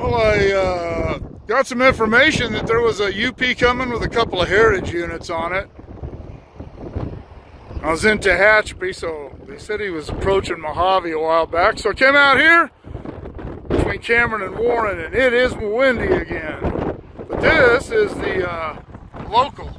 Well, I got some information that there was a UP coming with a couple of heritage units on it. I was in Tehachapi, so they said he was approaching Mojave a while back. So I came out here between Cameron and Warren, and it is windy again. But this is the local.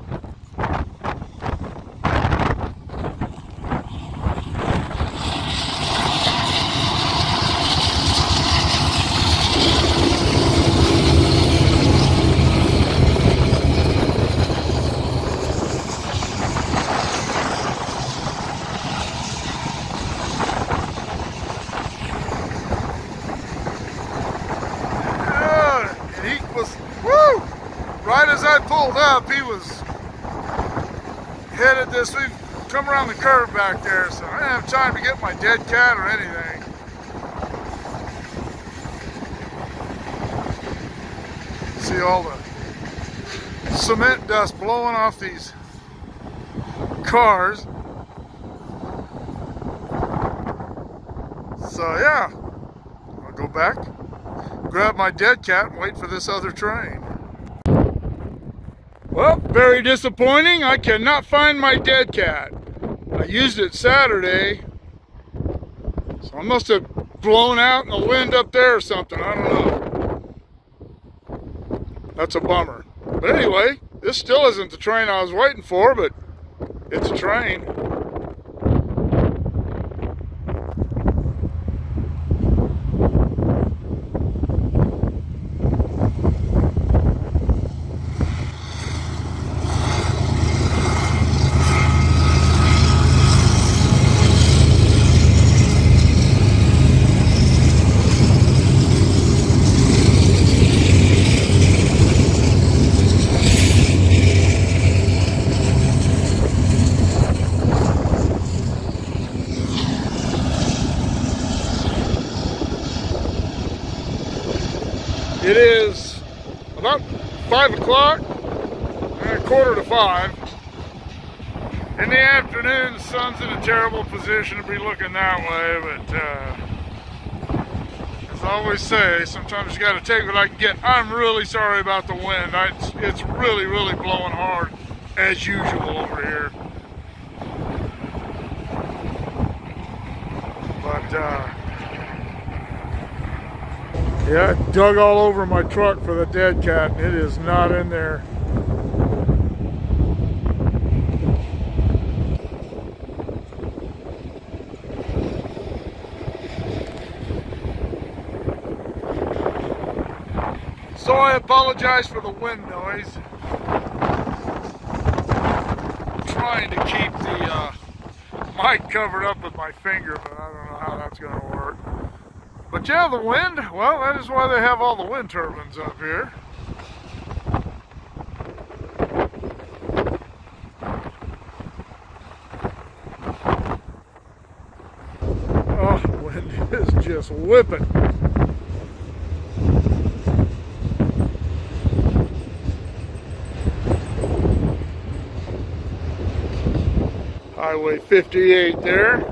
Right as I pulled up, he was headed this way. Come around the curve back there, so I didn't have time to get my dead cat or anything. See all the cement dust blowing off these cars. So yeah, I'll go back, grab my dead cat, and wait for this other train. Well, very disappointing. I cannot find my dead cat. I used it Saturday, so I must have blown out in the wind up there or something. I don't know. That's a bummer. But anyway, this still isn't the train I was waiting for, but it's a train. It is about 5 o'clock, quarter to 5. In the afternoon, the sun's in a terrible position to be looking that way, but as I always say, sometimes you got to take what I can get. I'm really sorry about the wind. It's really, really blowing hard, as usual over here. But, yeah, I dug all over my truck for the dead cat, and it is not in there. So I apologize for the wind noise. I'm trying to keep the mic covered up with my finger, but I don't know how that's going to work. But yeah, the wind, well, that is why they have all the wind turbines up here. Oh, the wind is just whipping. Highway 58 there.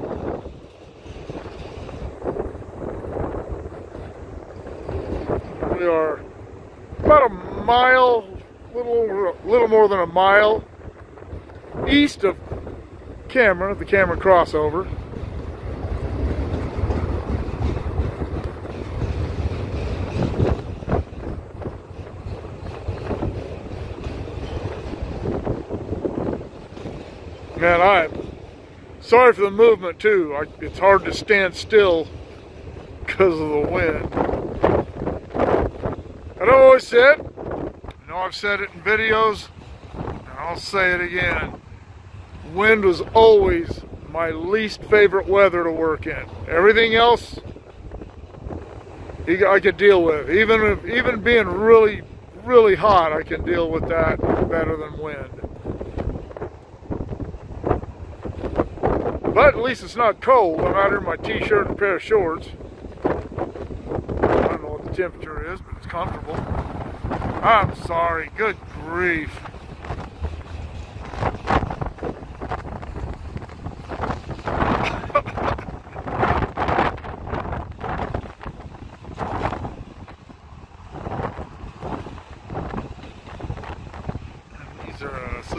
We are about a mile, little more than a mile east of Cameron, the Cameron crossover. Man, I'm sorry for the movement too. It's hard to stand still because of the wind. I always said, I know I've said it in videos, and I'll say it again, wind was always my least favorite weather to work in. Everything else, I could deal with. Even being really, really hot, I can deal with that better than wind. But at least it's not cold. I'm out here in my t-shirt and a pair of shorts. I don't know what the temperature is, but it's comfortable. I'm sorry, good grief.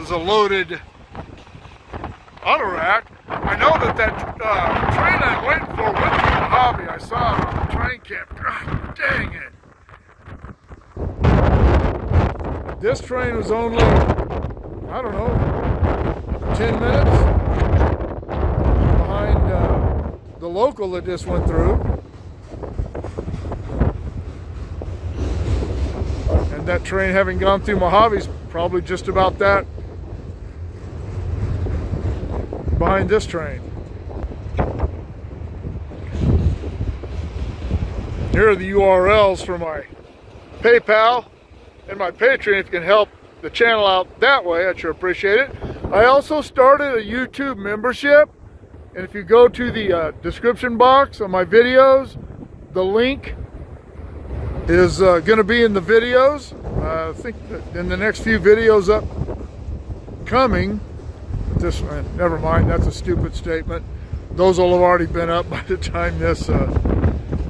was a loaded auto rack. I know that train I'm waiting for went to Mojave. I saw it on the train camp. God dang it. This train was only, I don't know, 10 minutes behind the local that just went through. And that train, having gone through Mojave, is probably just about that behind this train. Here are the URLs for my PayPal and my Patreon. If you can help the channel out that way, I'd sure appreciate it. I also started a YouTube membership, and if you go to the description box on my videos, the link is going to be in the videos. I think that in the next few videos upcoming, this, never mind, that's a stupid statement. Those will have already been up by the time this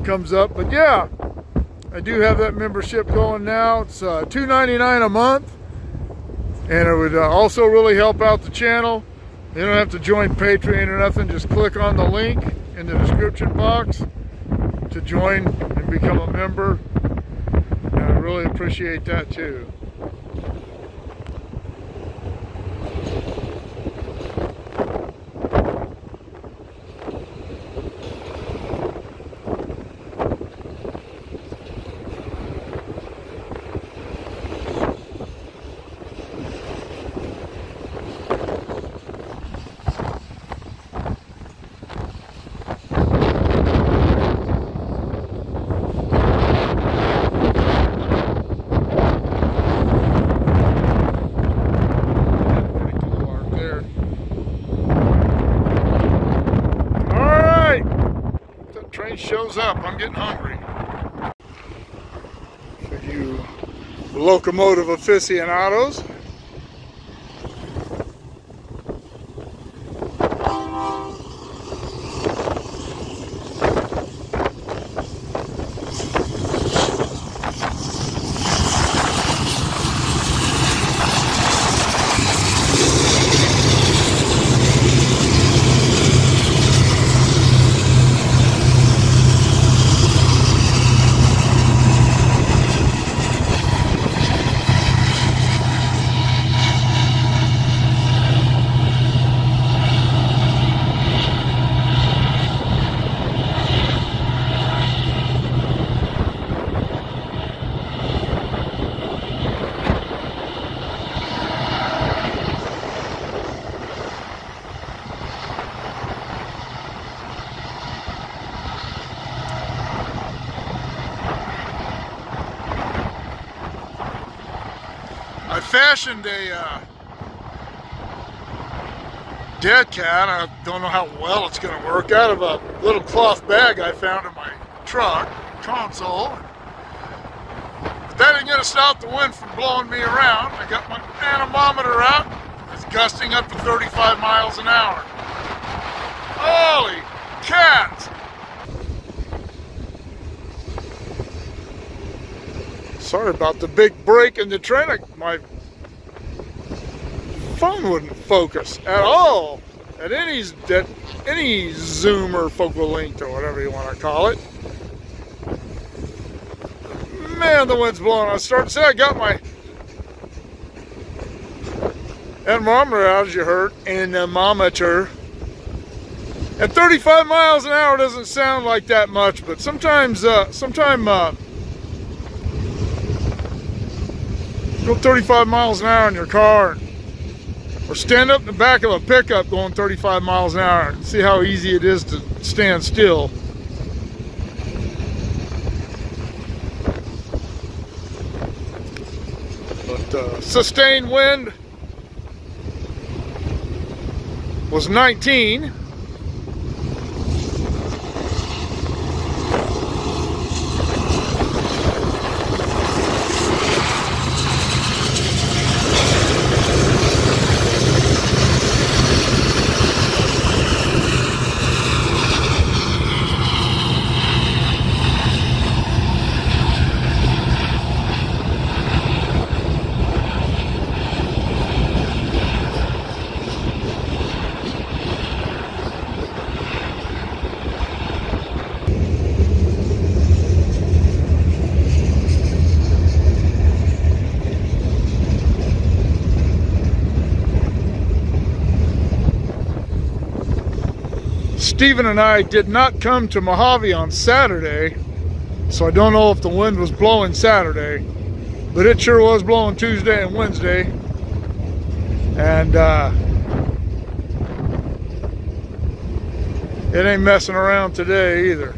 comes up. But yeah, I do have that membership going now. It's $2.99 a month, and it would also really help out the channel. You don't have to join Patreon or nothing. Just click on the link in the description box to join and become a member. And I really appreciate that too. Shows up, I'm getting hungry. For you locomotive aficionados. I fashioned a dead cat. I don't know how well it's going to work, out of a little cloth bag I found in my truck console. But that ain't going to stop the wind from blowing me around. I got my anemometer out. It's gusting up to 35 miles an hour. Holy cats! Sorry about the big break in the train. My phone wouldn't focus at all at any zoom or focal length or whatever you want to call it. Man, the wind's blowing. I started to say I got my anemometer out, as you heard, anemometer. At 35 miles an hour doesn't sound like that much, but sometimes, go 35 miles an hour in your car, or stand up in the back of a pickup going 35 miles an hour and see how easy it is to stand still. But sustained wind was 19. Stephen and I did not come to Mojave on Saturday, so I don't know if the wind was blowing Saturday, but it sure was blowing Tuesday and Wednesday. And it ain't messing around today either.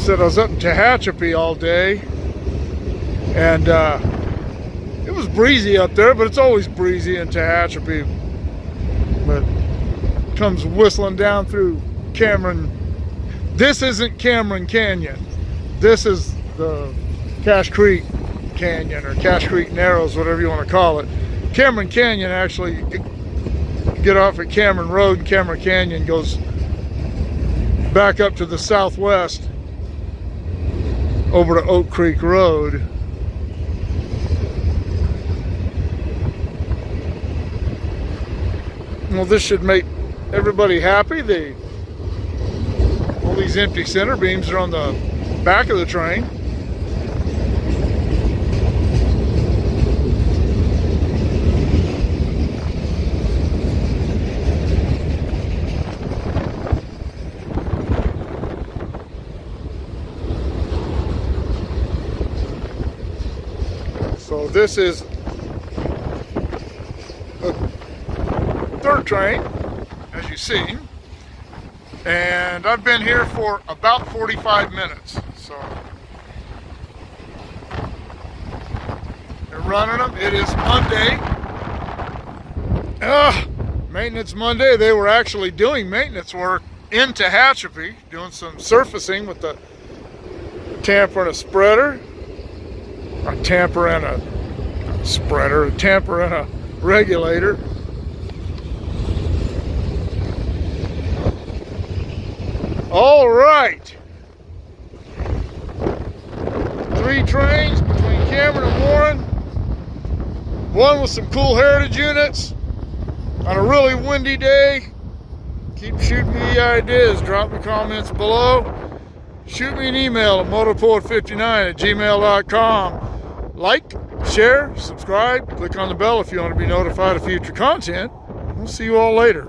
I was up in Tehachapi all day, and it was breezy up there, but it's always breezy in Tehachapi. But it comes whistling down through Cameron. This isn't Cameron Canyon. This is the Cache Creek Canyon, or Cache Creek Narrows, whatever you want to call it. Cameron Canyon, actually, you get off at Cameron Road, and Cameron Canyon goes back up to the southwest over to Oak Creek Road. Well, this should make everybody happy. All these empty center beams are on the back of the train. So this is a third train, as you've seen, and I've been here for about 45 minutes. So they're running them. It is Monday. Maintenance Monday. They were actually doing maintenance work in Tehachapi, doing some surfacing with the tamper and a spreader. A tamper and a spreader, a tamper and a regulator. All right. 3 trains between Cameron and Warren. One with some cool heritage units on a really windy day. Keep shooting me ideas. Drop the comments below. Shoot me an email at motorpoet59@gmail.com. Like, share, subscribe, click on the bell if you want to be notified of future content. We'll see you all later.